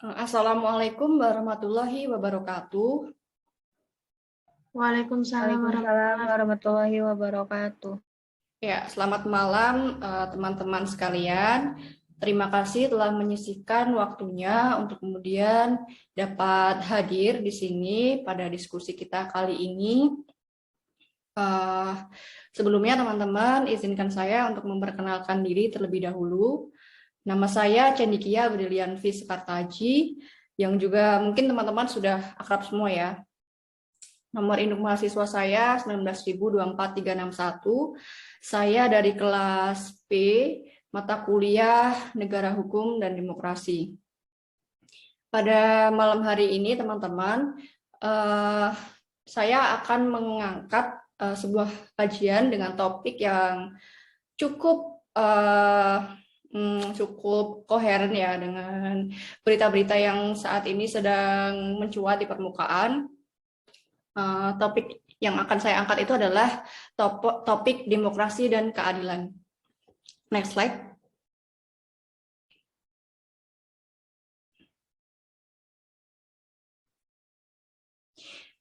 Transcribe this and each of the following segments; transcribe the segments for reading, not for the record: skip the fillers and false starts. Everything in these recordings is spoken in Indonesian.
Assalamualaikum warahmatullahi wabarakatuh. Waalaikumsalam Waalaikumsalam warahmatullahi wabarakatuh. Ya, selamat malam teman-teman sekalian. Terima kasih telah menyisihkan waktunya untuk kemudian dapat hadir di sini pada diskusi kita kali ini. Sebelumnya teman-teman, izinkan saya untuk memperkenalkan diri terlebih dahulu. Nama saya Cendikia Brilianvi Sekartaji, yang juga mungkin teman-teman sudah akrab semua ya. Nomor induk mahasiswa saya 19.24361. Saya dari kelas P, mata kuliah Negara Hukum dan Demokrasi. Pada malam hari ini teman-teman, saya akan mengangkat sebuah kajian dengan topik yang cukup koheren ya dengan berita-berita yang saat ini sedang mencuat di permukaan. Topik yang akan saya angkat itu adalah topik demokrasi dan keadilan. Next slide.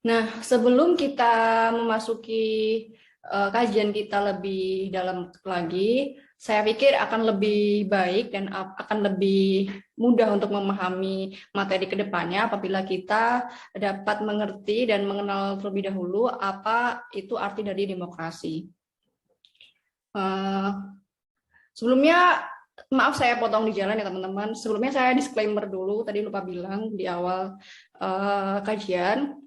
Nah, sebelum kita memasuki kajian kita lebih dalam lagi, saya pikir akan lebih baik dan akan lebih mudah untuk memahami materi ke depannya apabila kita dapat mengerti dan mengenal terlebih dahulu apa itu arti dari demokrasi. Sebelumnya, maaf saya potong di jalan ya teman-teman. Sebelumnya saya disclaimer dulu, tadi lupa bilang di awal kajian.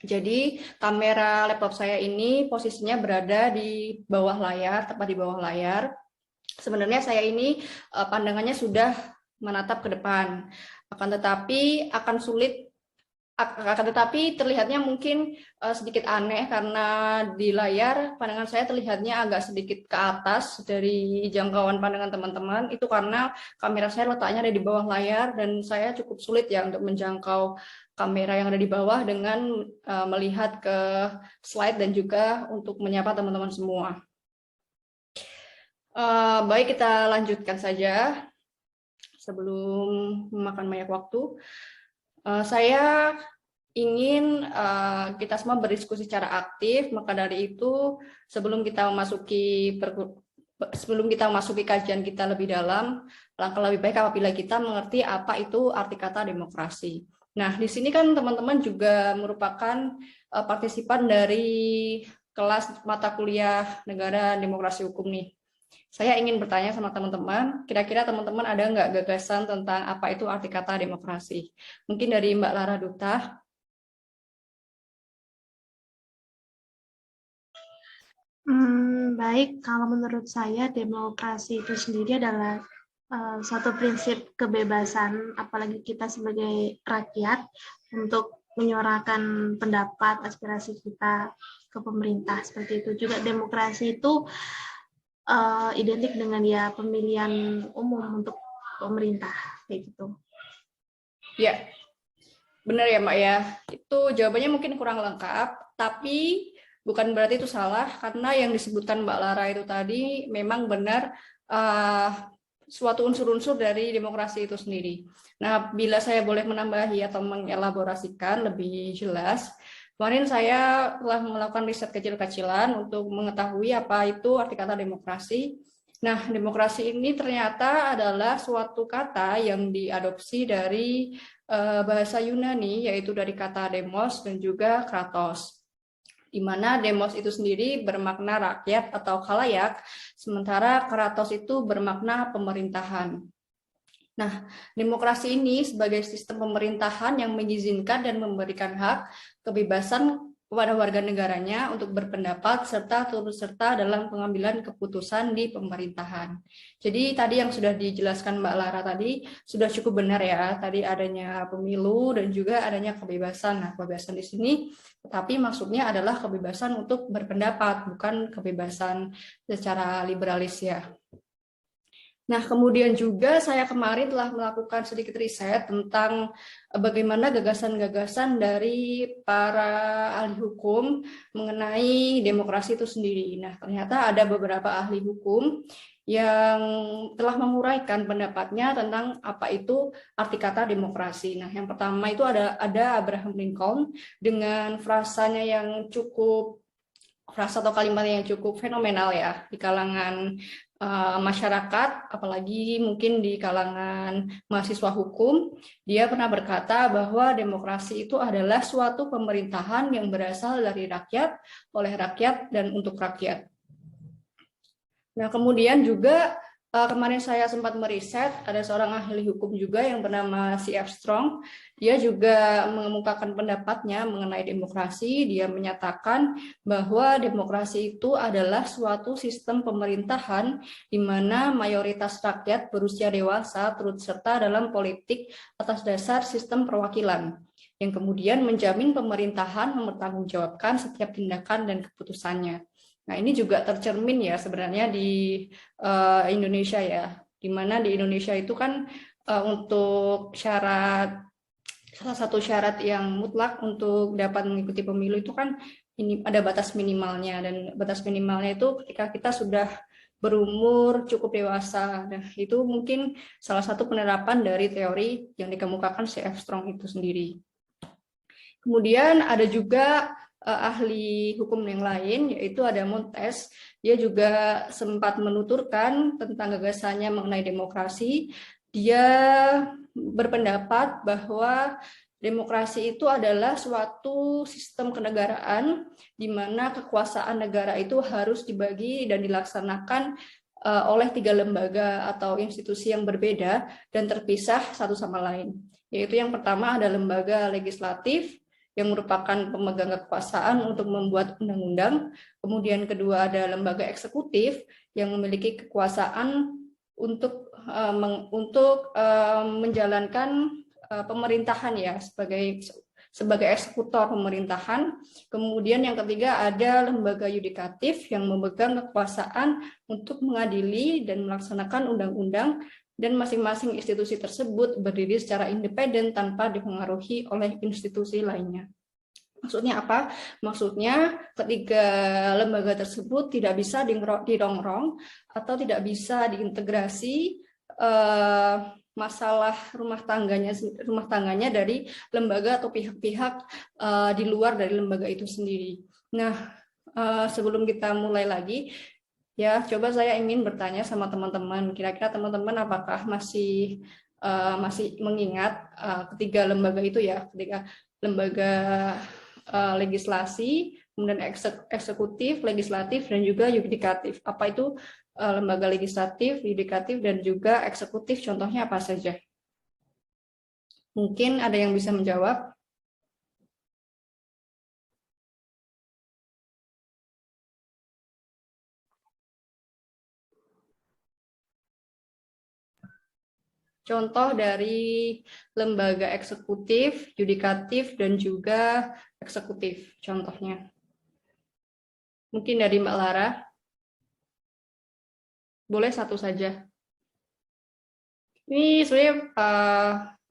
Jadi kamera laptop saya ini posisinya berada di bawah layar, tepat di bawah layar. Sebenarnya saya ini pandangannya sudah menatap ke depan, akan tetapi terlihatnya mungkin sedikit aneh karena di layar pandangan saya terlihatnya agak sedikit ke atas dari jangkauan pandangan teman-teman. Itu karena kamera saya letaknya ada di bawah layar dan saya cukup sulit ya untuk menjangkau kamera yang ada di bawah dengan melihat ke slide dan juga untuk menyapa teman-teman semua. Baik, kita lanjutkan saja sebelum memakan banyak waktu. Saya ingin kita semua berdiskusi secara aktif, maka dari itu sebelum kita memasuki kajian kita lebih dalam, langkah lebih baik apabila kita mengerti apa itu arti kata demokrasi. Nah, di sini kan teman-teman juga merupakan partisipan dari kelas mata kuliah Negara Demokrasi Hukum nih. Saya ingin bertanya sama teman-teman, kira-kira teman-teman ada nggak gagasan tentang apa itu arti kata demokrasi? Mungkin dari Mbak Lara Duta. Baik, kalau menurut saya demokrasi itu sendiri adalah suatu prinsip kebebasan, apalagi kita sebagai rakyat untuk menyuarakan pendapat, aspirasi kita ke pemerintah seperti itu. Juga demokrasi itu identik dengan ya pemilihan umum untuk pemerintah kayak gitu. Ya, benar ya Mbak ya. Itu jawabannya mungkin kurang lengkap, tapi bukan berarti itu salah karena yang disebutkan Mbak Lara itu tadi memang benar suatu unsur-unsur dari demokrasi itu sendiri. Nah, bila saya boleh menambahi atau mengelaborasikan lebih jelas, kemarin saya telah melakukan riset kecil-kecilan untuk mengetahui apa itu arti kata demokrasi. Nah, demokrasi ini ternyata adalah suatu kata yang diadopsi dari bahasa Yunani, yaitu dari kata demos dan juga kratos, di mana demos itu sendiri bermakna rakyat atau khalayak, sementara kratos itu bermakna pemerintahan. Nah, demokrasi ini sebagai sistem pemerintahan yang mengizinkan dan memberikan hak kebebasan kepada warga negaranya untuk berpendapat serta turut serta dalam pengambilan keputusan di pemerintahan. Jadi tadi yang sudah dijelaskan Mbak Lara tadi sudah cukup benar ya. Tadi adanya pemilu dan juga adanya kebebasan. Nah, kebebasan di sini tapi maksudnya adalah kebebasan untuk berpendapat, bukan kebebasan secara liberalis ya. Nah, kemudian juga saya kemarin telah melakukan sedikit riset tentang bagaimana gagasan-gagasan dari para ahli hukum mengenai demokrasi itu sendiri. Nah, ternyata ada beberapa ahli hukum yang telah menguraikan pendapatnya tentang apa itu arti kata demokrasi. Nah, yang pertama itu ada Abraham Lincoln dengan frasa atau kalimat yang cukup fenomenal ya di kalangan masyarakat, apalagi mungkin di kalangan mahasiswa hukum. Dia pernah berkata bahwa demokrasi itu adalah suatu pemerintahan yang berasal dari rakyat, oleh rakyat, dan untuk rakyat. Nah, kemudian juga kemarin saya sempat meriset, ada seorang ahli hukum juga yang bernama C.F. Strong. Dia juga mengemukakan pendapatnya mengenai demokrasi. Dia menyatakan bahwa demokrasi itu adalah suatu sistem pemerintahan di mana mayoritas rakyat berusia dewasa turut serta dalam politik atas dasar sistem perwakilan, yang kemudian menjamin pemerintahan mempertanggungjawabkan setiap tindakan dan keputusannya. Nah, ini juga tercermin ya sebenarnya di Indonesia ya, di mana di Indonesia itu kan untuk salah satu syarat yang mutlak untuk dapat mengikuti pemilu itu kan ini ada batas minimalnya, dan batas minimalnya itu ketika kita sudah berumur cukup dewasa. Nah, itu mungkin salah satu penerapan dari teori yang dikemukakan C.F. Strong itu sendiri. Kemudian ada juga ahli hukum yang lain, yaitu ada Montes. Dia juga sempat menuturkan tentang gagasannya mengenai demokrasi. Dia berpendapat bahwa demokrasi itu adalah suatu sistem kenegaraan di mana kekuasaan negara itu harus dibagi dan dilaksanakan oleh 3 lembaga atau institusi yang berbeda dan terpisah satu sama lain. Yaitu yang pertama ada lembaga legislatif, yang merupakan pemegang kekuasaan untuk membuat undang-undang. Kemudian kedua ada lembaga eksekutif yang memiliki kekuasaan untuk menjalankan pemerintahan ya sebagai eksekutor pemerintahan. Kemudian yang ketiga ada lembaga yudikatif yang memegang kekuasaan untuk mengadili dan melaksanakan undang-undang, dan masing-masing institusi tersebut berdiri secara independen tanpa dipengaruhi oleh institusi lainnya. Maksudnya apa? Maksudnya ketiga lembaga tersebut tidak bisa dirongrong atau tidak bisa diintegrasi masalah rumah tangganya dari lembaga atau pihak-pihak di luar dari lembaga itu sendiri. Nah, sebelum kita mulai lagi, ya, coba saya ingin bertanya sama teman-teman, kira-kira teman-teman apakah masih mengingat ketiga lembaga itu ya, ketiga lembaga legislasi, kemudian eksekutif, legislatif, dan juga yudikatif. Apa itu lembaga legislatif, yudikatif, dan juga eksekutif? Contohnya apa saja? Mungkin ada yang bisa menjawab? Contoh dari lembaga eksekutif, yudikatif, dan juga eksekutif. Contohnya. Mungkin dari Mbak Lara. Boleh satu saja. Ini sebenarnya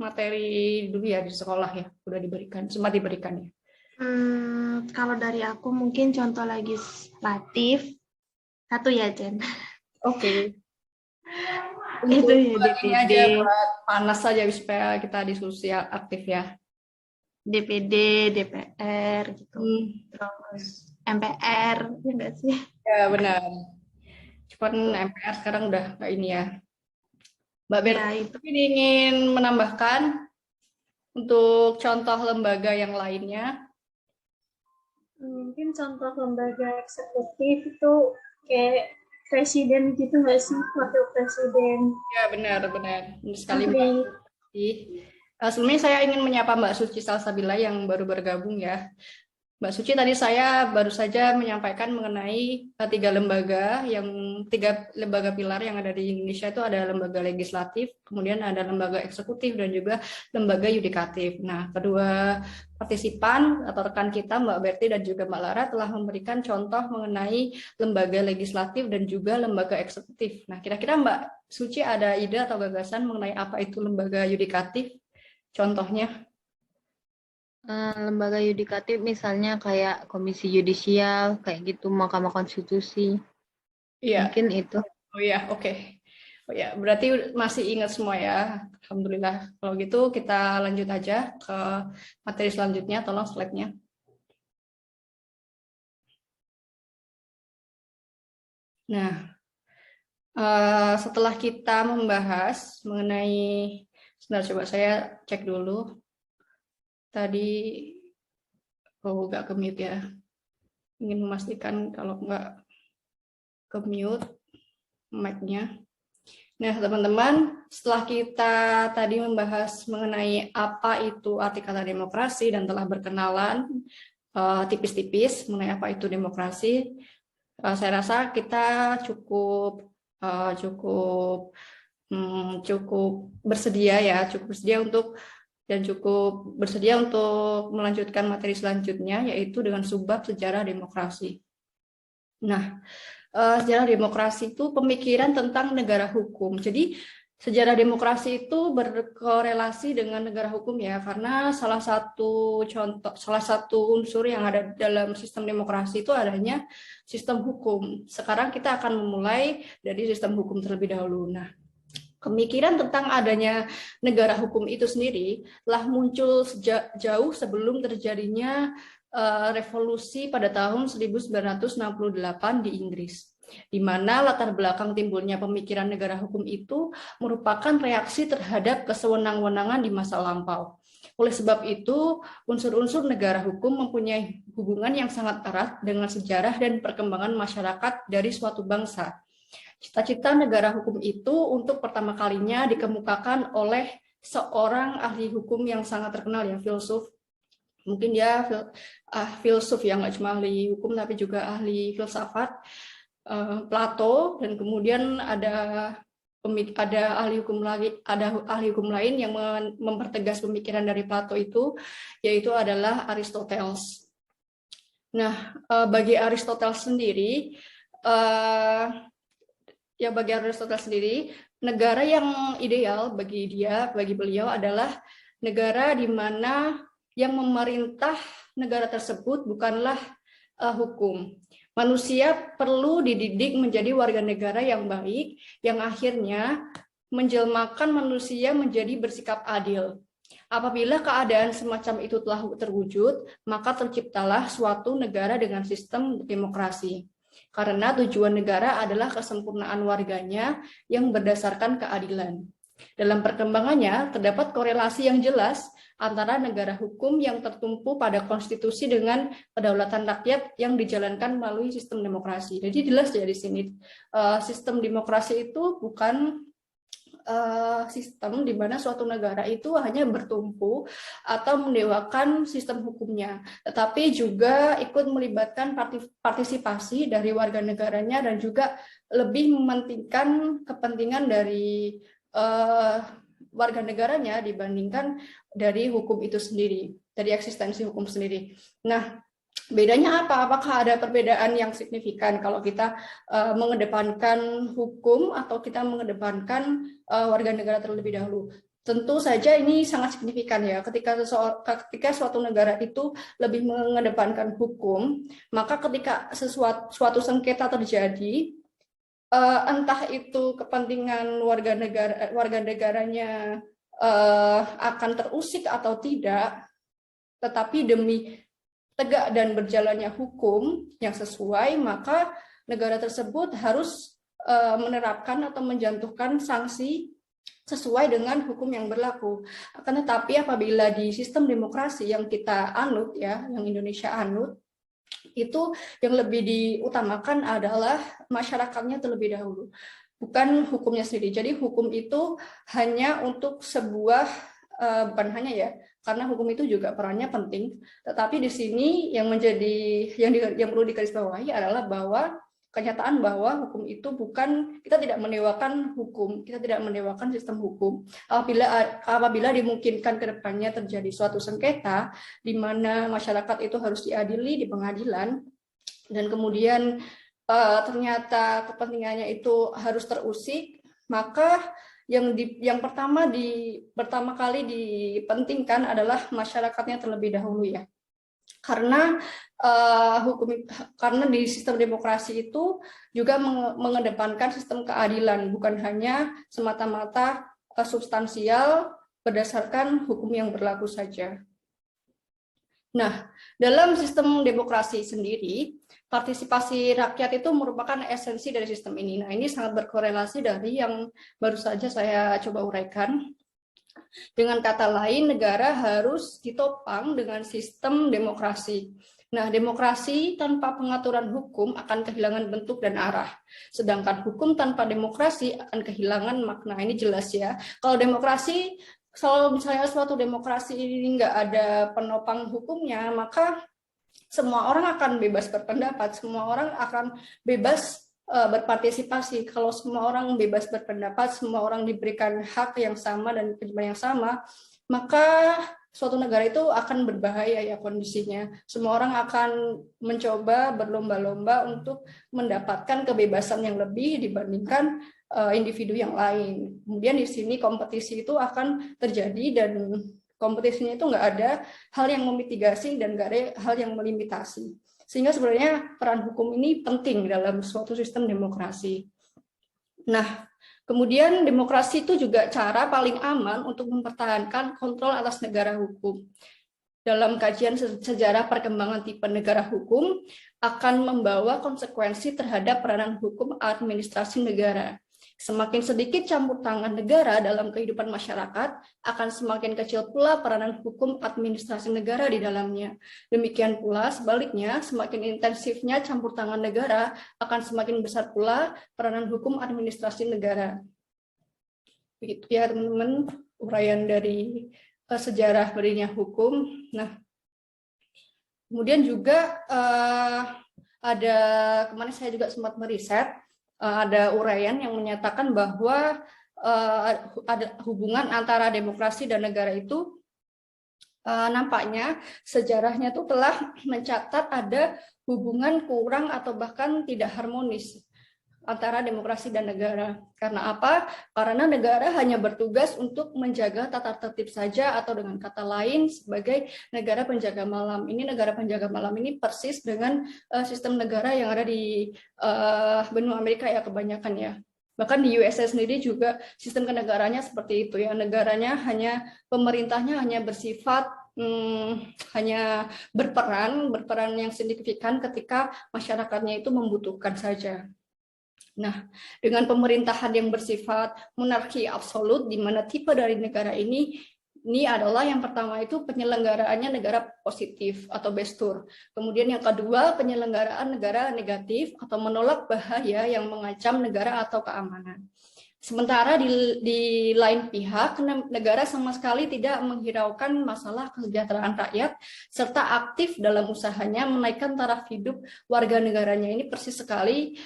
materi dulu ya di sekolah ya, udah diberikan, sempat diberikan ya. Kalau dari aku mungkin contoh legislatif satu ya, Jen. Oke. Itu ya Ini DPD. aja buat panas saja supaya kita diskusi aktif ya. DPD, DPR gitu. Terus MPR, ya enggak sih? Ya benar. Cuman MPR sekarang udah kayak ini ya. Mbak Berti ingin menambahkan untuk contoh lembaga yang lainnya. Mungkin contoh lembaga eksekutif itu kayak presiden gitu nggak sih, wakil presiden. Ya benar sekali Mbak. Sebelumnya saya ingin menyapa Mbak Suci Salsabila yang baru bergabung ya. Mbak Suci, tadi saya baru saja menyampaikan mengenai tiga lembaga pilar yang ada di Indonesia. Itu ada lembaga legislatif, kemudian ada lembaga eksekutif, dan juga lembaga yudikatif. Nah, kedua partisipan atau rekan kita Mbak Berti dan juga Mbak Lara telah memberikan contoh mengenai lembaga legislatif dan juga lembaga eksekutif. Nah, kira-kira Mbak Suci ada ide atau gagasan mengenai apa itu lembaga yudikatif? Contohnya? Lembaga yudikatif misalnya kayak Komisi Yudisial, kayak gitu, Mahkamah Konstitusi. Iya. Mungkin itu. Oh ya, oke. Oh ya, berarti masih ingat semua ya. Alhamdulillah. Kalau gitu kita lanjut aja ke materi selanjutnya. Tolong slide-nya. Nah, setelah kita membahas mengenai, sebentar coba saya cek dulu. Tadi, nggak ke-mute ya. Ingin memastikan kalau nggak ke-mute mic-nya. Nah, teman-teman, setelah kita tadi membahas mengenai apa itu arti kata demokrasi dan telah berkenalan tipis-tipis mengenai apa itu demokrasi, saya rasa kita cukup cukup bersedia ya, cukup bersedia untuk melanjutkan materi selanjutnya, yaitu dengan subbab sejarah demokrasi. Nah, sejarah demokrasi itu pemikiran tentang negara hukum. Jadi sejarah demokrasi itu berkorelasi dengan negara hukum ya, karena salah satu unsur yang ada dalam sistem demokrasi itu adanya sistem hukum. Sekarang kita akan memulai dari sistem hukum terlebih dahulu. Nah, pemikiran tentang adanya negara hukum itu sendiri telah muncul jauh sebelum terjadinya revolusi pada tahun 1968 di Inggris, di mana latar belakang timbulnya pemikiran negara hukum itu merupakan reaksi terhadap kesewenang-wenangan di masa lampau. Oleh sebab itu, unsur-unsur negara hukum mempunyai hubungan yang sangat erat dengan sejarah dan perkembangan masyarakat dari suatu bangsa. Cita-cita negara hukum itu untuk pertama kalinya dikemukakan oleh seorang ahli hukum yang sangat terkenal ya, filsuf. Mungkin dia filsuf ya, nggak cuma ahli hukum tapi juga ahli filsafat, Plato, dan kemudian ada ahli hukum lain yang mempertegas pemikiran dari Plato itu, yaitu adalah Aristoteles. Nah, bagi Aristoteles sendiri, negara yang ideal bagi beliau adalah negara di mana yang memerintah negara tersebut bukanlah hukum. Manusia perlu dididik menjadi warga negara yang baik, yang akhirnya menjelmakan manusia menjadi bersikap adil. Apabila keadaan semacam itu telah terwujud, maka terciptalah suatu negara dengan sistem demokrasi. Karena tujuan negara adalah kesempurnaan warganya yang berdasarkan keadilan. Dalam perkembangannya, terdapat korelasi yang jelas antara negara hukum yang tertumpu pada konstitusi dengan kedaulatan rakyat yang dijalankan melalui sistem demokrasi. Jadi jelas ya di sini, sistem demokrasi itu bukan sistem di mana suatu negara itu hanya bertumpu atau mendewakan sistem hukumnya, tetapi juga ikut melibatkan partisipasi dari warga negaranya dan juga lebih mementingkan kepentingan dari warga negaranya dibandingkan dari hukum itu sendiri, dari eksistensi hukum sendiri. Nah, bedanya apa? Apakah ada perbedaan yang signifikan kalau kita mengedepankan hukum atau kita mengedepankan warga negara terlebih dahulu? Tentu saja ini sangat signifikan ya. Ketika suatu negara itu lebih mengedepankan hukum, maka ketika suatu sengketa terjadi, entah itu kepentingan warga negaranya akan terusik atau tidak, tetapi demi tegak dan berjalannya hukum yang sesuai, maka negara tersebut harus menerapkan atau menjatuhkan sanksi sesuai dengan hukum yang berlaku. Akan tetapi apabila di sistem demokrasi yang kita anut ya, yang Indonesia anut, itu yang lebih diutamakan adalah masyarakatnya terlebih dahulu, bukan hukumnya sendiri. Jadi hukum itu hanya untuk sebuah, bukan hanya ya, karena hukum itu juga perannya penting, tetapi di sini yang perlu digarisbawahi adalah bahwa kenyataan bahwa hukum itu bukan, kita tidak mendewakan hukum, kita tidak mendewakan sistem hukum. Apabila dimungkinkan ke depannya terjadi suatu sengketa di mana masyarakat itu harus diadili di pengadilan, dan kemudian ternyata kepentingannya itu harus terusik, maka yang pertama kali dipentingkan adalah masyarakatnya terlebih dahulu ya. Karena karena di sistem demokrasi itu juga mengedepankan sistem keadilan, bukan hanya semata-mata substansial berdasarkan hukum yang berlaku saja. Nah, dalam sistem demokrasi sendiri, partisipasi rakyat itu merupakan esensi dari sistem ini. Nah, ini sangat berkorelasi dari yang baru saja saya coba uraikan. Dengan kata lain, negara harus ditopang dengan sistem demokrasi. Nah, demokrasi tanpa pengaturan hukum akan kehilangan bentuk dan arah. Sedangkan hukum tanpa demokrasi akan kehilangan makna. Ini jelas ya. Kalau demokrasi, kalau misalnya suatu demokrasi ini nggak ada penopang hukumnya, maka semua orang akan bebas berpendapat, semua orang akan bebas berpartisipasi. Kalau semua orang bebas berpendapat, semua orang diberikan hak yang sama dan kehidupan yang sama, maka suatu negara itu akan berbahaya ya kondisinya. Semua orang akan mencoba berlomba-lomba untuk mendapatkan kebebasan yang lebih dibandingkan individu yang lain. Kemudian di sini kompetisi itu akan terjadi dan kompetisinya itu nggak ada hal yang memitigasi dan nggak ada hal yang melimitasi. Sehingga sebenarnya peran hukum ini penting dalam suatu sistem demokrasi. Nah, kemudian demokrasi itu juga cara paling aman untuk mempertahankan kontrol atas negara hukum. Dalam kajian sejarah perkembangan tipe negara hukum akan membawa konsekuensi terhadap peranan hukum administrasi negara. Semakin sedikit campur tangan negara dalam kehidupan masyarakat, akan semakin kecil pula peranan hukum administrasi negara di dalamnya. Demikian pula sebaliknya, semakin intensifnya campur tangan negara, akan semakin besar pula peranan hukum administrasi negara. Begitu ya teman-teman, uraian dari sejarah berdirinya hukum. Nah, kemudian juga ada, kemarin saya juga sempat meriset, ada uraian yang menyatakan bahwa ada hubungan antara demokrasi dan negara itu nampaknya sejarahnya itu telah mencatat ada hubungan kurang atau bahkan tidak harmonis antara demokrasi dan negara. Karena apa? Karena negara hanya bertugas untuk menjaga tata tertib saja, atau dengan kata lain sebagai negara penjaga malam. Ini negara penjaga malam ini persis dengan sistem negara yang ada di benua Amerika ya kebanyakan ya. Bahkan di USA sendiri juga sistem kenegaranya seperti itu ya. Negaranya hanya, pemerintahnya hanya bersifat hanya berperan yang signifikan ketika masyarakatnya itu membutuhkan saja. Nah, dengan pemerintahan yang bersifat monarki absolut, di mana tipe dari negara ini adalah yang pertama itu penyelenggaraannya negara positif atau bestur. Kemudian yang kedua, penyelenggaraan negara negatif atau menolak bahaya yang mengancam negara atau keamanan. Sementara di lain pihak, negara sama sekali tidak menghiraukan masalah kesejahteraan rakyat, serta aktif dalam usahanya menaikkan taraf hidup warga negaranya. Ini persis sekali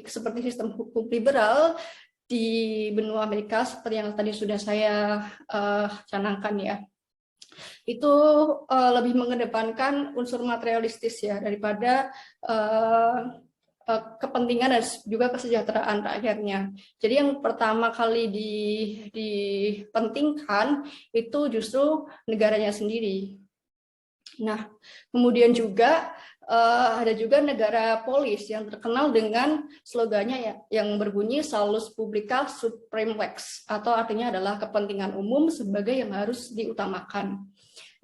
seperti sistem hukum liberal di benua Amerika, seperti yang tadi sudah saya canangkan ya. Itu lebih mengedepankan unsur materialistis ya, daripada kepentingan dan juga kesejahteraan rakyatnya. Jadi yang pertama kali dipentingkan itu justru negaranya sendiri. Nah, kemudian juga ada juga negara polis yang terkenal dengan slogannya ya, yang berbunyi Salus Publica Supreme Lex, atau artinya adalah kepentingan umum sebagai yang harus diutamakan.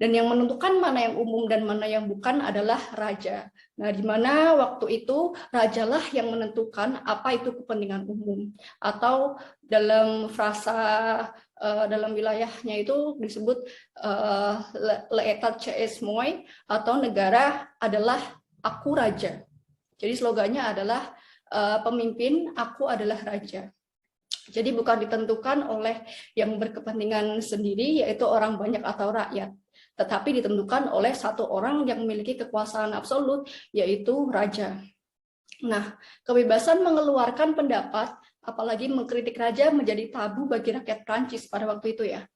Dan yang menentukan mana yang umum dan mana yang bukan adalah raja. Nah, di mana waktu itu rajalah yang menentukan apa itu kepentingan umum. Atau dalam frasa dalam wilayahnya itu disebut l'État c'est moi, atau negara adalah aku raja. Jadi slogannya adalah pemimpin, aku adalah raja. Jadi bukan ditentukan oleh yang berkepentingan sendiri, yaitu orang banyak atau rakyat, tetapi ditentukan oleh satu orang yang memiliki kekuasaan absolut, yaitu raja. Nah, kebebasan mengeluarkan pendapat, apalagi mengkritik raja, menjadi tabu bagi rakyat Prancis pada waktu itu ya.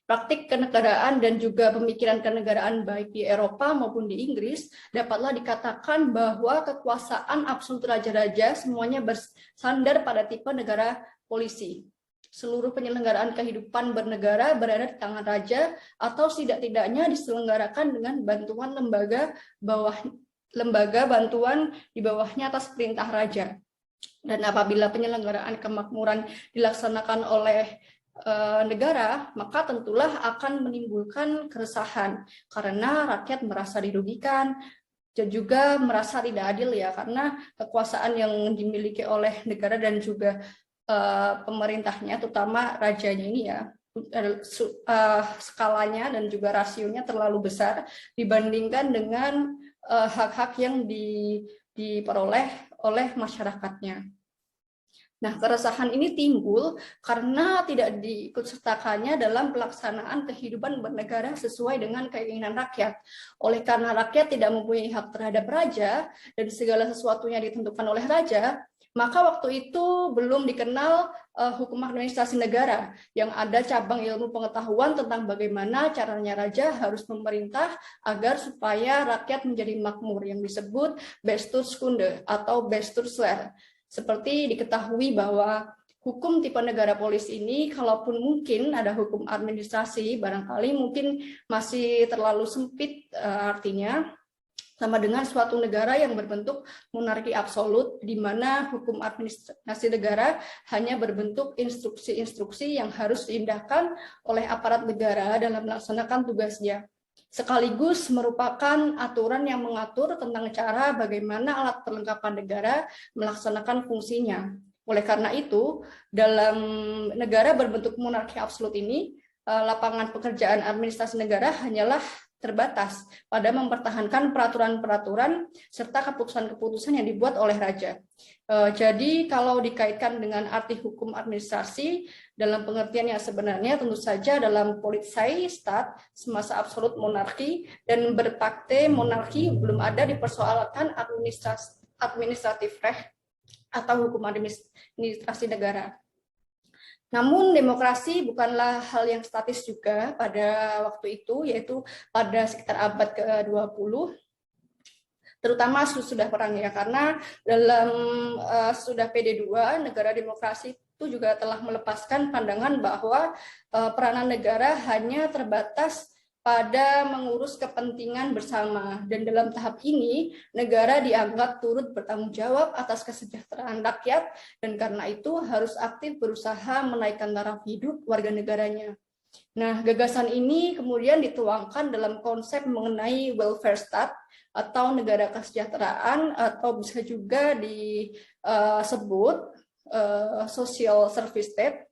Praktik kenegaraan dan juga pemikiran kenegaraan baik di Eropa maupun di Inggris dapatlah dikatakan bahwa kekuasaan absolut raja-raja semuanya bersandar pada tipe negara polisi. seluruh penyelenggaraan kehidupan bernegara berada di tangan raja atau setidak-tidaknya diselenggarakan dengan bantuan lembaga bantuan di bawahnya atas perintah raja. Dan apabila penyelenggaraan kemakmuran dilaksanakan oleh negara, maka tentulah akan menimbulkan keresahan karena rakyat merasa dirugikan dan juga merasa tidak adil ya, karena kekuasaan yang dimiliki oleh negara dan juga pemerintahnya, terutama rajanya ini ya, skalanya dan juga rasionya terlalu besar dibandingkan dengan hak-hak yang diperoleh oleh masyarakatnya. Nah, keresahan ini timbul karena tidak diikutsertakannya dalam pelaksanaan kehidupan bernegara sesuai dengan keinginan rakyat. Oleh karena rakyat tidak mempunyai hak terhadap raja dan segala sesuatunya ditentukan oleh raja, maka waktu itu belum dikenal hukum administrasi negara, yang ada cabang ilmu pengetahuan tentang bagaimana caranya raja harus memerintah agar supaya rakyat menjadi makmur, yang disebut Bestuurskunde atau Bestuursleer. Seperti diketahui bahwa hukum tipe negara polis ini, kalaupun mungkin ada hukum administrasi, barangkali mungkin masih terlalu sempit artinya, sama dengan suatu negara yang berbentuk monarki absolut, di mana hukum administrasi negara hanya berbentuk instruksi-instruksi yang harus diindahkan oleh aparat negara dalam melaksanakan tugasnya, sekaligus merupakan aturan yang mengatur tentang cara bagaimana alat perlengkapan negara melaksanakan fungsinya. Oleh karena itu, dalam negara berbentuk monarki absolut ini, lapangan pekerjaan administrasi negara hanyalah terbatas pada mempertahankan peraturan-peraturan serta keputusan-keputusan yang dibuat oleh raja. Jadi kalau dikaitkan dengan arti hukum administrasi dalam pengertian yang sebenarnya, tentu saja dalam Polizeistaat semasa absolut monarki dan berpakte monarki belum ada dipersoalkan administratif recht atau hukum administrasi negara. Namun demokrasi bukanlah hal yang statis juga pada waktu itu, yaitu pada sekitar abad ke-20, terutama sudah perang ya, karena dalam sudah PD2, negara demokrasi itu juga telah melepaskan pandangan bahwa peranan negara hanya terbatas pada mengurus kepentingan bersama, dan dalam tahap ini negara dianggap turut bertanggung jawab atas kesejahteraan rakyat, dan karena itu harus aktif berusaha menaikkan taraf hidup warga negaranya. Nah, gagasan ini kemudian dituangkan dalam konsep mengenai welfare state atau negara kesejahteraan, atau bisa juga disebut social service state,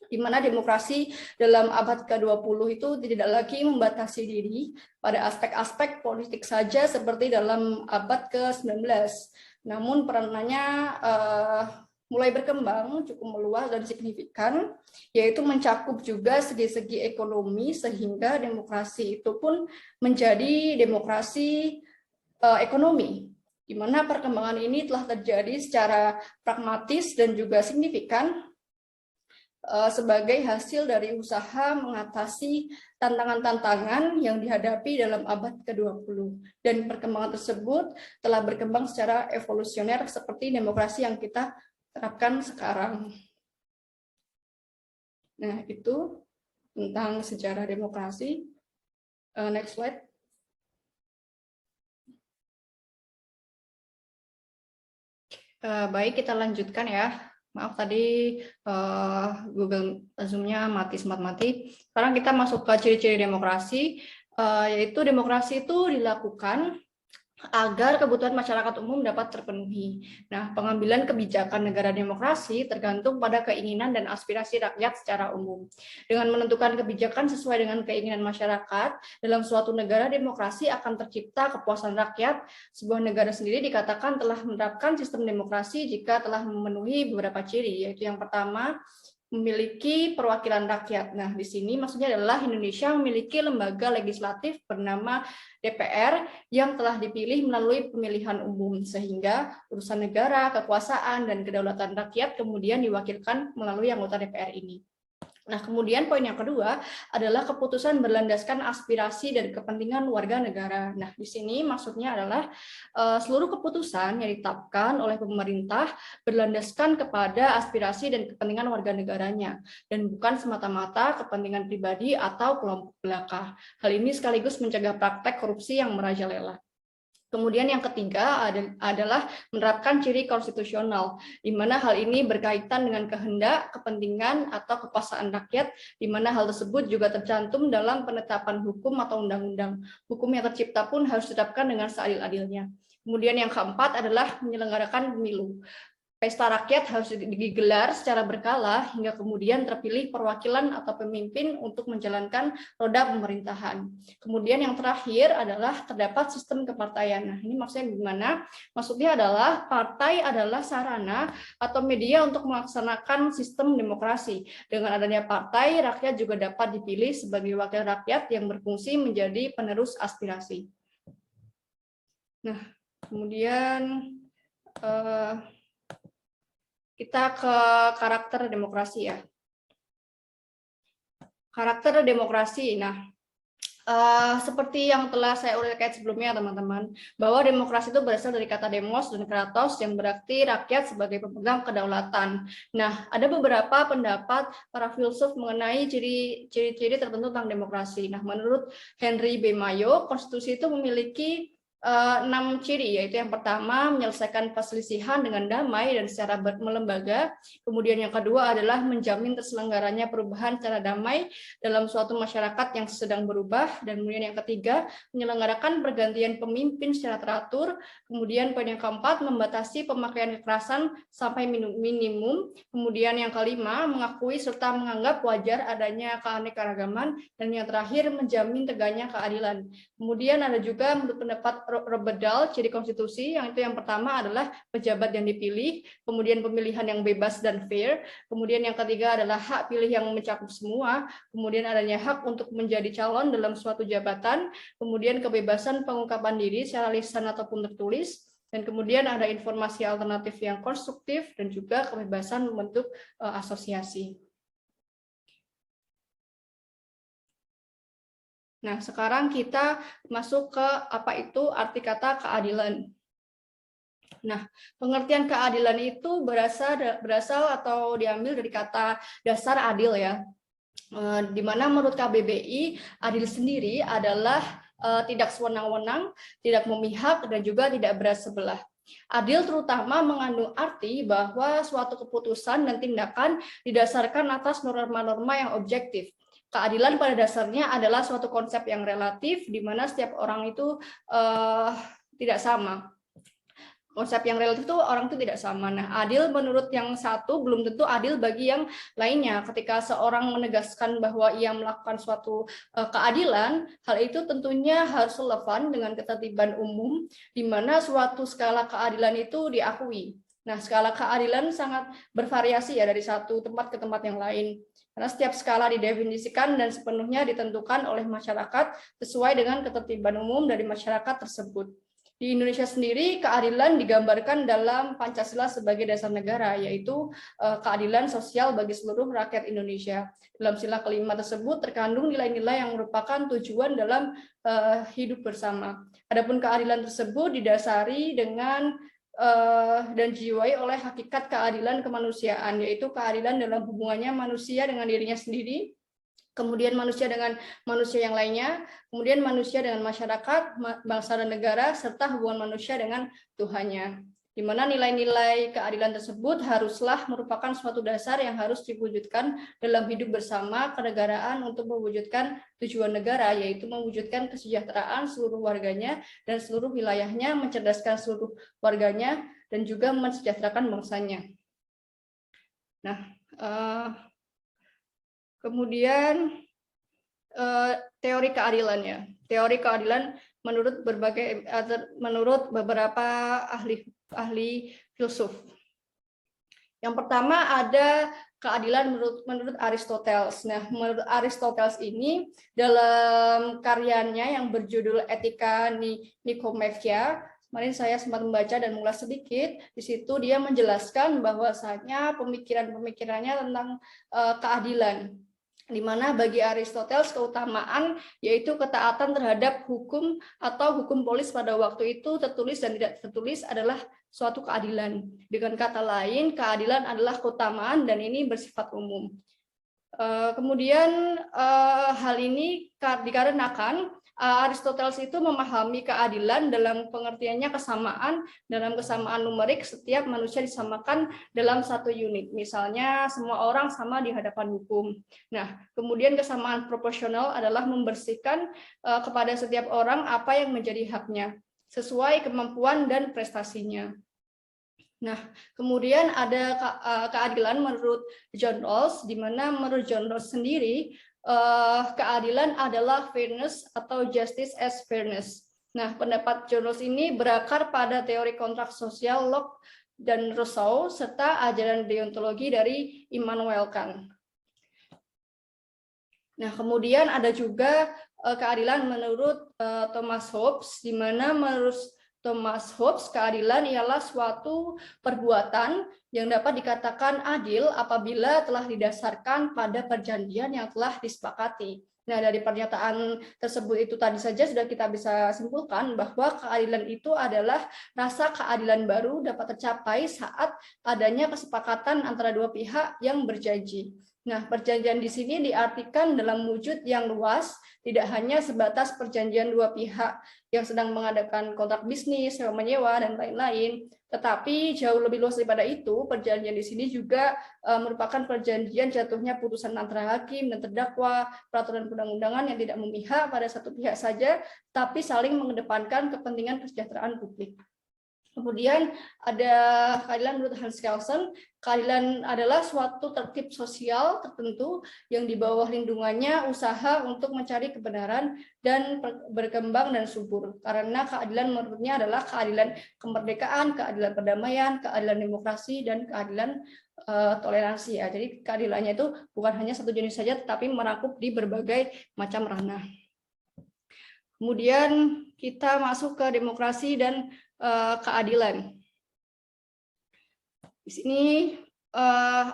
di mana demokrasi dalam abad ke-20 itu tidak lagi membatasi diri pada aspek-aspek politik saja seperti dalam abad ke-19. Namun peranannya mulai berkembang cukup meluas dan signifikan, yaitu mencakup juga segi-segi ekonomi, sehingga demokrasi itu pun menjadi demokrasi ekonomi, di mana perkembangan ini telah terjadi secara pragmatis dan juga signifikan sebagai hasil dari usaha mengatasi tantangan-tantangan yang dihadapi dalam abad ke-20. Dan perkembangan tersebut telah berkembang secara evolusioner seperti demokrasi yang kita terapkan sekarang. Nah, itu tentang sejarah demokrasi. Next slide. Baik, kita lanjutkan ya. Maaf tadi Google Zoom-nya sempat mati. Sekarang kita masuk ke ciri-ciri demokrasi, yaitu demokrasi itu dilakukan agar kebutuhan masyarakat umum dapat terpenuhi. Nah, pengambilan kebijakan negara demokrasi tergantung pada keinginan dan aspirasi rakyat secara umum. Dengan menentukan kebijakan sesuai dengan keinginan masyarakat, dalam suatu negara demokrasi akan tercipta kepuasan rakyat. Sebuah negara sendiri dikatakan telah menerapkan sistem demokrasi jika telah memenuhi beberapa ciri, yaitu yang pertama, memiliki perwakilan rakyat. Nah, di sini maksudnya adalah Indonesia memiliki lembaga legislatif bernama DPR yang telah dipilih melalui pemilihan umum, sehingga urusan negara, kekuasaan, dan kedaulatan rakyat kemudian diwakilkan melalui anggota DPR ini. Nah, kemudian poin yang kedua adalah keputusan berlandaskan aspirasi dan kepentingan warga negara. Nah, di sini maksudnya adalah seluruh keputusan yang ditetapkan oleh pemerintah berlandaskan kepada aspirasi dan kepentingan warga negaranya, dan bukan semata-mata kepentingan pribadi atau kelompok belaka. Hal ini sekaligus mencegah praktek korupsi yang merajalela. Kemudian yang ketiga adalah menerapkan ciri konstitusional, di mana hal ini berkaitan dengan kehendak, kepentingan, atau kekuasaan rakyat, di mana hal tersebut juga tercantum dalam penetapan hukum atau undang-undang. Hukum yang tercipta pun harus ditetapkan dengan seadil-adilnya. Kemudian yang keempat adalah menyelenggarakan pemilu. Pesta rakyat harus digelar secara berkala hingga kemudian terpilih perwakilan atau pemimpin untuk menjalankan roda pemerintahan. Kemudian yang terakhir adalah terdapat sistem kepartaian. Nah, ini maksudnya gimana? Maksudnya adalah partai adalah sarana atau media untuk melaksanakan sistem demokrasi. Dengan adanya partai, rakyat juga dapat dipilih sebagai wakil rakyat yang berfungsi menjadi penerus aspirasi. Nah, kemudian kita ke karakter demokrasi ya. Karakter demokrasi. Nah, seperti yang telah saya uraikan sebelumnya teman-teman, bahwa demokrasi itu berasal dari kata demos dan kratos yang berarti rakyat sebagai pemegang kedaulatan. Nah, ada beberapa pendapat para filsuf mengenai ciri-ciri tertentu tentang demokrasi. Nah, menurut Henry B. Mayo, konstitusi itu memiliki 6 ciri, yaitu yang pertama menyelesaikan perselisihan dengan damai dan secara melembaga. Kemudian yang kedua adalah menjamin terselenggaranya perubahan secara damai dalam suatu masyarakat yang sedang berubah. Dan kemudian yang ketiga menyelenggarakan pergantian pemimpin secara teratur. Kemudian poin yang keempat membatasi pemakaian kekerasan sampai minimum. Kemudian yang kelima mengakui serta menganggap wajar adanya keanekaragaman. Dan yang terakhir menjamin tegaknya keadilan. Kemudian ada juga menurut pendapat Robert Dahl, ciri konstitusi, yang itu yang pertama adalah pejabat yang dipilih, kemudian pemilihan yang bebas dan fair, kemudian yang ketiga adalah hak pilih yang mencakup semua, kemudian adanya hak untuk menjadi calon dalam suatu jabatan, kemudian kebebasan pengungkapan diri secara lisan ataupun tertulis, dan kemudian ada informasi alternatif yang konstruktif, dan juga kebebasan membentuk asosiasi. Nah, sekarang kita masuk ke apa itu arti kata keadilan. Nah, pengertian keadilan itu berasal atau diambil dari kata dasar adil ya. Di mana menurut KBBI, adil sendiri adalah tidak sewenang-wenang, tidak memihak, dan juga tidak berat sebelah. Adil terutama mengandung arti bahwa suatu keputusan dan tindakan didasarkan atas norma-norma yang objektif. Keadilan pada dasarnya adalah suatu konsep yang relatif, di mana setiap orang itu tidak sama. Konsep yang relatif itu orang itu tidak sama. Nah, adil menurut yang satu belum tentu adil bagi yang lainnya. Ketika seorang menegaskan bahwa ia melakukan suatu keadilan, hal itu tentunya harus relevan dengan ketertiban umum, di mana suatu skala keadilan itu diakui. Nah, skala keadilan sangat bervariasi ya dari satu tempat ke tempat yang lain. Karena setiap skala didefinisikan dan sepenuhnya ditentukan oleh masyarakat sesuai dengan ketertiban umum dari masyarakat tersebut. Di Indonesia sendiri, keadilan digambarkan dalam Pancasila sebagai dasar negara, yaitu keadilan sosial bagi seluruh rakyat Indonesia. Dalam sila kelima tersebut terkandung nilai-nilai yang merupakan tujuan dalam hidup bersama. Adapun keadilan tersebut didasari dengan dan dijiwai oleh hakikat keadilan kemanusiaan, yaitu keadilan dalam hubungannya manusia dengan dirinya sendiri, kemudian manusia dengan manusia yang lainnya, kemudian manusia dengan masyarakat, bangsa dan negara, serta hubungan manusia dengan Tuhannya. Di mana nilai-nilai keadilan tersebut haruslah merupakan suatu dasar yang harus diwujudkan dalam hidup bersama kenegaraan untuk mewujudkan tujuan negara, yaitu mewujudkan kesejahteraan seluruh warganya dan seluruh wilayahnya, mencerdaskan seluruh warganya, dan juga mensejahterakan bangsanya. Nah, kemudian teori keadilan ya. Teori keadilan menurut beberapa ahli filsuf. Yang pertama ada keadilan menurut Aristoteles. Nah, menurut Aristoteles ini dalam karyanya yang berjudul Etika Nikomacheia, kemarin saya sempat membaca dan mengulas sedikit. Di situ dia menjelaskan bahwasanya pemikiran-pemikirannya tentang keadilan. di mana bagi Aristoteles keutamaan yaitu ketaatan terhadap hukum atau hukum polis pada waktu itu, tertulis dan tidak tertulis, adalah suatu keadilan. Dengan kata lain, keadilan adalah keutamaan dan ini bersifat umum. Kemudian hal ini dikarenakan Aristoteles itu memahami keadilan dalam pengertiannya kesamaan. Dalam kesamaan numerik, setiap manusia disamakan dalam satu unit. Misalnya, semua orang sama di hadapan hukum. Nah, kemudian kesamaan proporsional adalah membersihkan kepada setiap orang apa yang menjadi haknya, sesuai kemampuan dan prestasinya. Nah, kemudian ada keadilan menurut John Rawls, di mana menurut John Rawls sendiri, keadilan adalah fairness atau justice as fairness. Nah, pendapat John Rawls ini berakar pada teori kontrak sosial Locke dan Rousseau, serta ajaran deontologi dari Immanuel Kant. Nah, kemudian ada juga keadilan menurut Thomas Hobbes, di mana menurut Thomas Hobbes, keadilan ialah suatu perbuatan yang dapat dikatakan adil apabila telah didasarkan pada perjanjian yang telah disepakati. Nah, dari pernyataan tersebut itu tadi saja sudah kita bisa simpulkan bahwa keadilan itu adalah rasa keadilan baru dapat tercapai saat adanya kesepakatan antara dua pihak yang berjanji. Nah, perjanjian di sini diartikan dalam wujud yang luas, tidak hanya sebatas perjanjian dua pihak yang sedang mengadakan kontrak bisnis, sewa menyewa, dan lain-lain, tetapi jauh lebih luas daripada itu. Perjanjian di sini juga merupakan perjanjian jatuhnya putusan antara hakim dan terdakwa, peraturan perundang-undangan yang tidak memihak pada satu pihak saja, tapi saling mengedepankan kepentingan kesejahteraan publik. Kemudian ada keadilan menurut Hans Kelsen. Keadilan adalah suatu tertib sosial tertentu yang di bawah lindungannya usaha untuk mencari kebenaran dan berkembang dan subur. Karena keadilan menurutnya adalah keadilan kemerdekaan, keadilan perdamaian, keadilan demokrasi, dan keadilan toleransi. Ya. Jadi keadilannya itu bukan hanya satu jenis saja, tetapi merangkup di berbagai macam ranah. Kemudian kita masuk ke demokrasi dan keadilan. Di sini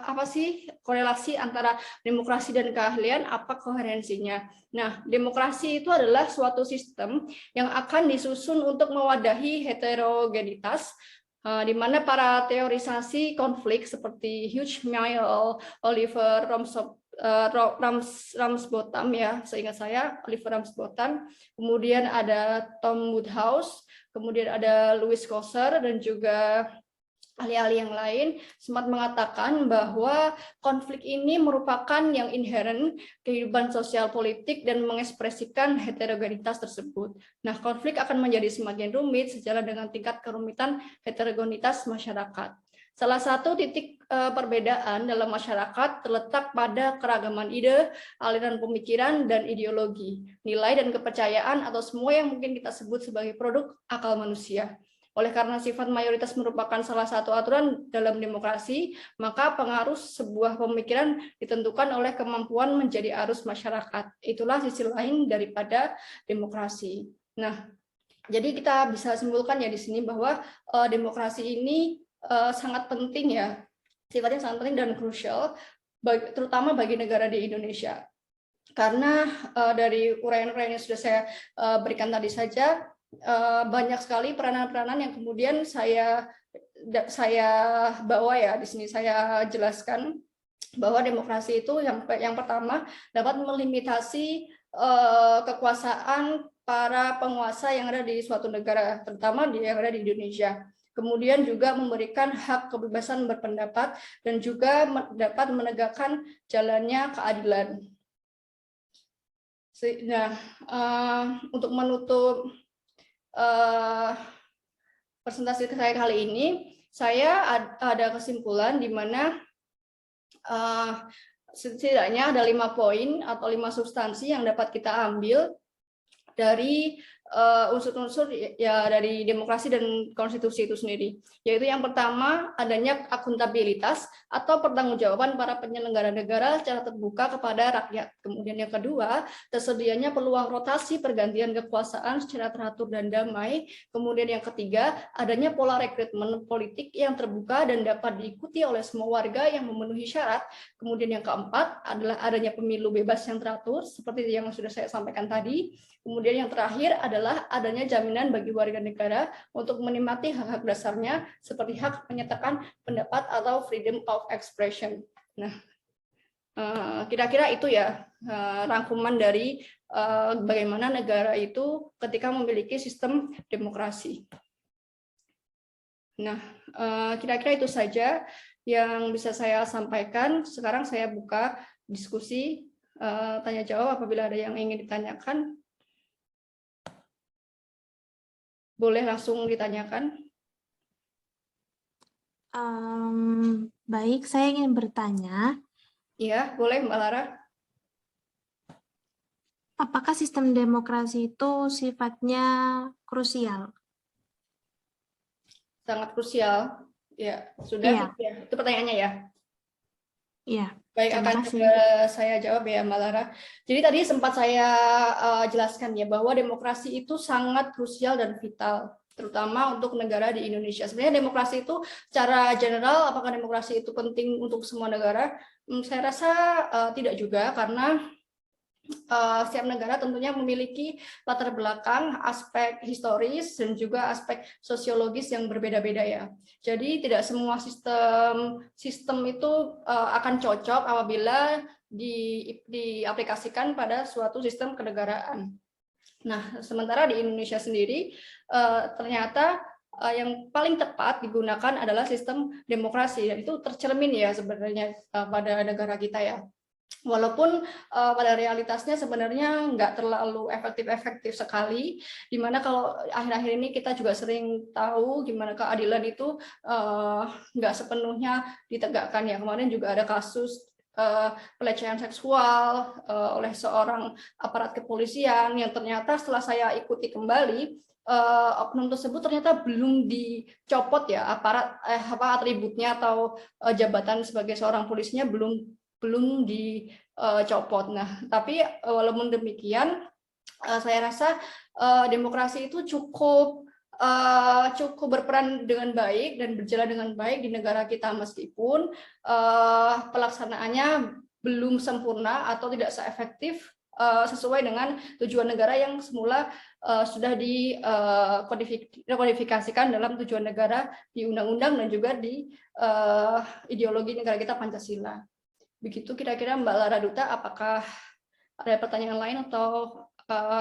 apa sih korelasi antara demokrasi dan keahlian? Apa koherensinya? Nah, demokrasi itu adalah suatu sistem yang akan disusun untuk mewadahi heterogenitas, di mana para teorisasi konflik seperti Hugh Mayle, Oliver Ramsbotham, ya, seingat saya Oliver Ramsbotham, kemudian ada Tom Woodhouse, kemudian ada Louis Kosser, dan juga ahli-ahli yang lain sempat mengatakan bahwa konflik ini merupakan yang inheren kehidupan sosial politik dan mengekspresikan heterogenitas tersebut. Nah, konflik akan menjadi semakin rumit sejalan dengan tingkat kerumitan heterogenitas masyarakat. Salah satu titik perbedaan dalam masyarakat terletak pada keragaman ide, aliran pemikiran, dan ideologi, nilai dan kepercayaan, atau semua yang mungkin kita sebut sebagai produk akal manusia. Oleh karena sifat mayoritas merupakan salah satu aturan dalam demokrasi, maka pengaruh sebuah pemikiran ditentukan oleh kemampuan menjadi arus masyarakat. Itulah sisi lain daripada demokrasi. Nah, jadi kita bisa simpulkan ya di sini bahwa demokrasi ini sangat penting, ya, sifatnya sangat penting dan krusial, terutama bagi negara di Indonesia. Karena dari uraian-uraian yang sudah saya berikan tadi saja, banyak sekali peranan-peranan yang kemudian saya bawa, ya, di sini saya jelaskan bahwa demokrasi itu yang pertama dapat melimitasi kekuasaan para penguasa yang ada di suatu negara, terutama yang ada di Indonesia. Kemudian juga memberikan hak kebebasan berpendapat dan juga dapat menegakkan jalannya keadilan. Nah, untuk menutup presentasi saya kali ini, saya ada kesimpulan di mana setidaknya ada 5 poin atau 5 substansi yang dapat kita ambil dari unsur-unsur ya dari demokrasi dan konstitusi itu sendiri. Yaitu yang pertama adanya akuntabilitas atau pertanggungjawaban para penyelenggara negara secara terbuka kepada rakyat. Kemudian yang kedua, tersedianya peluang rotasi pergantian kekuasaan secara teratur dan damai. Kemudian yang ketiga, adanya pola rekrutmen politik yang terbuka dan dapat diikuti oleh semua warga yang memenuhi syarat. Kemudian yang keempat adalah adanya pemilu bebas yang teratur seperti yang sudah saya sampaikan tadi. Kemudian yang terakhir adalah adanya jaminan bagi warga negara untuk menikmati hak-hak dasarnya seperti hak menyatakan pendapat atau freedom of expression. Nah, kira-kira itu ya rangkuman dari bagaimana negara itu ketika memiliki sistem demokrasi. Nah, kira-kira itu saja yang bisa saya sampaikan. Sekarang saya buka diskusi tanya jawab apabila ada yang ingin ditanyakan. Boleh langsung ditanyakan. Baik, saya ingin bertanya, Iya, boleh Mbak Lara. apakah sistem demokrasi itu sifatnya krusial? Sangat krusial. Ya, sudah. Iya. Ya, itu pertanyaannya ya. Iya, Baik, terima akan kasih. coba saya jawab ya Mbak Lara. Jadi tadi sempat saya jelaskan ya bahwa demokrasi itu sangat krusial dan vital, terutama untuk negara di Indonesia. Sebenarnya demokrasi itu secara general, apakah demokrasi itu penting untuk semua negara? Saya rasa tidak juga, karena setiap negara tentunya memiliki latar belakang, aspek historis, dan juga aspek sosiologis yang berbeda-beda ya. Jadi tidak semua sistem itu akan cocok apabila diaplikasikan pada suatu sistem kenegaraan. Nah, sementara di Indonesia sendiri ternyata yang paling tepat digunakan adalah sistem demokrasi, dan itu tercermin ya sebenarnya pada negara kita ya. Walaupun pada realitasnya sebenarnya nggak terlalu efektif sekali, dimana kalau akhir-akhir ini kita juga sering tahu gimana keadilan itu nggak sepenuhnya ditegakkan ya. Kemarin juga ada kasus pelecehan seksual oleh seorang aparat kepolisian yang ternyata setelah saya ikuti kembali, oknum tersebut ternyata belum dicopot ya, atributnya atau jabatan sebagai seorang polisinya belum dicopot. Nah, tapi walaupun demikian, saya rasa demokrasi itu cukup berperan dengan baik dan berjalan dengan baik di negara kita, meskipun pelaksanaannya belum sempurna atau tidak seefektif sesuai dengan tujuan negara yang semula sudah dikodifikasikan dalam tujuan negara di undang-undang dan juga di ideologi negara kita, Pancasila. Begitu kira-kira Mbak Lara Duta, apakah ada pertanyaan lain atau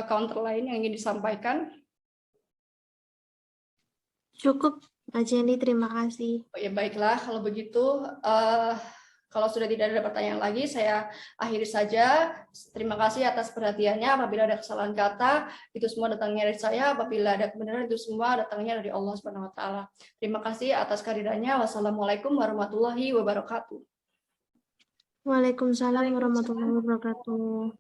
counter lain yang ingin disampaikan? Cukup, Mbak Jenny, terima kasih. Oh, ya baiklah, kalau begitu, kalau sudah tidak ada pertanyaan lagi, saya akhiri saja. Terima kasih atas perhatiannya. Apabila ada kesalahan kata, itu semua datangnya dari saya. Apabila ada kebenaran, itu semua datangnya dari Allah Subhanahu Wa Taala. Terima kasih atas kehadirannya. Wassalamualaikum warahmatullahi wabarakatuh. Waalaikumsalam warahmatullahi wabarakatuh.